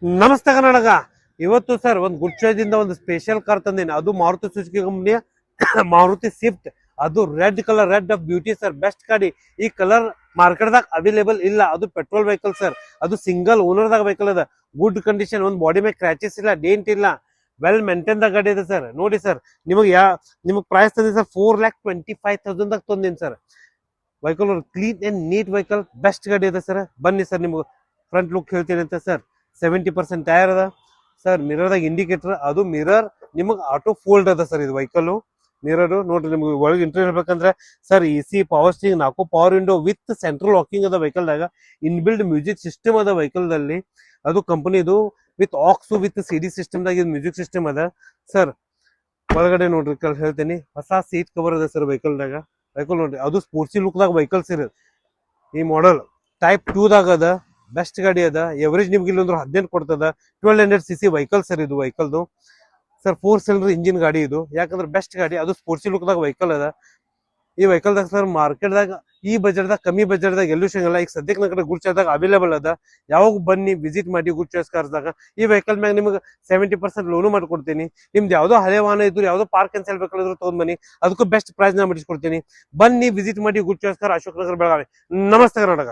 ನಮಸ್ತೆ ಕರ್ನಾಟಕ. ಇವತ್ತು ಸರ್ ಒಂದು ಗುಡ್ ಚಾಯ್ದಿಂದ ಒಂದು ಸ್ಪೆಷಲ್ ಕಾರ್ ತಂದೀನಿ. ಅದು ಮಾರುತಿ ಸುಜುಕಿ ಕಂಪ್ನಿಯ ಮಾರುತಿ ಸ್ವಿಫ್ಟ್. ಅದು red of beauty sir. Best ಗಾಡಿ. ಈ ಕಲರ್ ಮಾರ್ಕೆಟ್ದಾಗ ಅವೈಲೇಬಲ್ ಇಲ್ಲ. ಅದು ಪೆಟ್ರೋಲ್ ವೆಹಿಕಲ್ ಸರ್. ಅದು ಸಿಂಗಲ್ ಓನರ್ದಾಗ ವೆಹಿಕಲ್ ಅದ. Good condition. ಒಂದು ಬಾಡಿ ಮೇಲೆ ಕ್ರ್ಯಾಚಸ್ ಇಲ್ಲ, ಡೆಂಟ್ ಇಲ್ಲ, ವೆಲ್ ಮೇಂಟೈನ್ ದಾಗ ಗಾಡಿ ಇದೆ ಸರ್. ನೋಡಿ ಸರ್, ನಿಮಗೆ ಪ್ರೈಸ್ ತಂದಿ ಸರ್ 4,25,000 ತಂದೀನಿ sir. Vehicle clean and neat vehicle, best ಗಾಡಿ ಇದೆ ಸರ್. ಬನ್ನಿ ಸರ್, ನಿಮ್ಗೆ ಫ್ರಂಟ್ ಲುಕ್ ಹೇಳ್ತೀನಿ ಅಂತ ಸರ್. 70% ಟೈರ್ ಅದ ಸರ್. ಮಿರರ್ದಾಗ ಇಂಡಿಕೇಟರ್, ಅದು ಮಿರರ್ ನಿಮಗೆ ಆಟೋ ಫೋಲ್ಡ್ ಅದ ಸರ್. ಇದು ವೆಹಿಕಲ್ ಮಿರರ್ ನೋಡ್ರಿ. ನಿಮ್ಗೆ ಒಳಗೆ ಇಂಟರ್ ಹೇಳ್ಬೇಕಂದ್ರೆ sir, AC power steering, 4 power window with central locking ಅದ ವೆಹಿಕಲ್ದಾಗ. ಇನ್ಬಿಲ್ಡ್ ಮ್ಯೂಸಿಕ್ ಸಿಸ್ಟಮ್ ಅದ ವೆಹಿಕಲ್ ದಲ್ಲಿ. ಅದು ಕಂಪನಿದು with aux with CD system ದಾಗ ಮ್ಯೂಸಿಕ್ ಸಿಸ್ಟಮ್ ಅದ ಸರ್. ಒಳಗಡೆ ನೋಡ್ರಿ ಹೇಳ್ತೀನಿ, ಹೊಸ ಸೀಟ್ ಕವರ್ ಅದ ಸರ್ ವೆಹಿಕಲ್ದಾಗ. ವೆಹಿಕಲ್ ನೋಡ್ರಿ, ಅದು ಸ್ಪೋರ್ಟ್ಸಿ ಲುಕ್ ದಾಗ ವೆಹಿಕಲ್ಸ್ ಇರೋದು. ಈ ಮಾಡೆಲ್ ಟೈಪ್ 2 ದಾಗ ಅದ. ಬೆಸ್ಟ್ ಗಾಡಿ ಅದ. ಎವರೇಜ್ ನಿಮ್ಗೆ ಇಲ್ಲಂದ್ರೆ 18 ಕೊಡ್ತದ. 1200cc vehicle sir. ಇದು ವೆಹಿಕಲ್ದು ಸರ್ 4 ಸಿಲಿಂಡರ್ ಇಂಜಿನ್ ಗಾಡಿ ಇದು. ಯಾಕಂದ್ರೆ ಬೆಸ್ಟ್ ಗಾಡಿ, ಅದು ಸ್ಪೋರ್ಟ್ಸಿ ಲುಕ್ ದಾಗ ವೆಹಿಕಲ್ ಅದ. ಈ ವೆಹಿಕಲ್ದಾಗ ಸರ್ ಮಾರ್ಕೆಟ್ದಾಗ ಈ ಬಜೆಟ್ದಾಗ, ಕಮ್ಮಿ ಬಜೆಟ್ದಾಗ ಎಲ್ಲೂ ಸಿಗಲ್ಲ. ಈಗ ಸದ್ಯಕ್ಕೆ ನನ್ನ ಕಡೆ ಗುಡ್ ಚಾಯ್ಸ್ದಾಗ ಅವೈಲೇಬಲ್ ಅದ. ಯಾವಾಗ ಬನ್ನಿ, ವಿಸಿಟ್ ಮಾಡಿ ಗುಡ್ ಚಾಯ್ಸ್ ಕಾರ್ಸ್ದಾಗ. ಈ ವೆಹಿಕಲ್ ಮ್ಯಾಗ ನಿಮ್ಗೆ 70% ಲೋನು ಮಾಡ್ಕೊಡ್ತೀನಿ. ನಿಮ್ದು ಯಾವ್ದೋ ಹಳೆ ವಾಹನ ಇದ್ರು, ಯಾವ್ದೋ ಪಾರ್ಕ್ ಕ್ಯಾನ್ಸಲ್ ಬೇಕಾದ್ರು ತಗೊಂಡ್ ಬನ್ನಿ, ಅದಕ್ಕೂ ಬೆಸ್ಟ್ ಪ್ರೈಸ್ ನ ಮಾಡಿಸ್ಕೊಡ್ತೀನಿ. ಬನ್ನಿ, ವಿಸಿಟ್ ಮಾಡಿ good choice car, Ashok Nagar, Belagavi. ನಮಸ್ತೆ ಕರ್ನಾಟಕ.